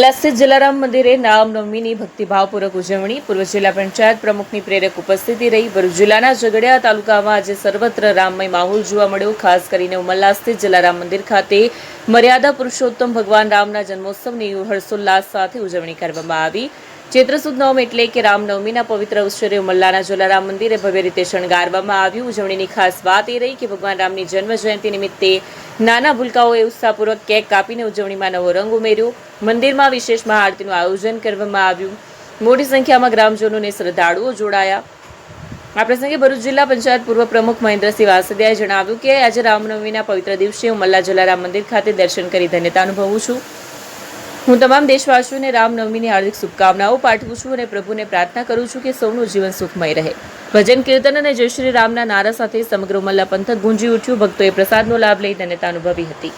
સ્થિત જલારામ મંદિરે રામનવમીની ભક્તિભાવપૂર્વક ઉજવણી. પૂર્વ જિલ્લા પંચાયત પ્રમુખની પ્રેરક ઉપસ્થિતિ રહી. ભરૂચ જિલ્લાના ઝઘડિયા તાલુકામાં આજે સર્વત્ર રામમય માહોલ જોવા મળ્યો. ખાસ કરીને ઉમરલા સ્થિત જલારામ મંદિર ખાતે મર્યાદા પુરુષોત્તમ ભગવાન રામના જન્મોત્સવની હર્ષોલ્લાસ સાથે ઉજવણી કરવામાં આવી. ચૈત્ર સુદ નવમ એટલે કે રામનવમીના પવિત્ર અવસરે ઉમરલાના જલારામ મંદિરે ભવ્ય રીતે શણગારવામાં આવ્યું. ઉજવણીની ખાસ વાત એ રહી કે ભગવાન રામની જન્મ જયંતિ નિમિત્તે નાના ભૂલકાઓએ ઉત્સાહપૂર્વક કેક કાપીને ઉજવણીમાં નવો રંગ ઉમેર્યો. મંદિરમાં વિશેષ મહાઆરતીનું આયોજન કરવામાં આવ્યું. મોટી સંખ્યામાં ગ્રામજનો અને શ્રદ્ધાળુઓ જોડાયા. આ પ્રસંગે ભરૂચ જિલ્લા પંચાયત પૂર્વ પ્રમુખ મહેન્દ્રસિંહ વાસદિયાએ જણાવ્યું કે આજે રામનવમીના પવિત્ર દિવસે ઉમરલા જલારામ મંદિર ખાતે દર્શન કરી ધન્યતા અનુભવું છું. હું તમામ દેશવાસીઓને રામનવમીની હાર્દિક શુભકામનાઓ પાઠવું છું અને પ્રભુને પ્રાર્થના કરું છું કે સૌનું જીવન સુખમય રહે. ભજન કીર્તન અને જય શ્રી રામના નારા સાથે સમગ્ર ઉમરલા પંથક ગુંજી ઉઠ્યું. ભક્તોએ પ્રસાદનો લાભ લઈ ધન્યતા અનુભવી હતી.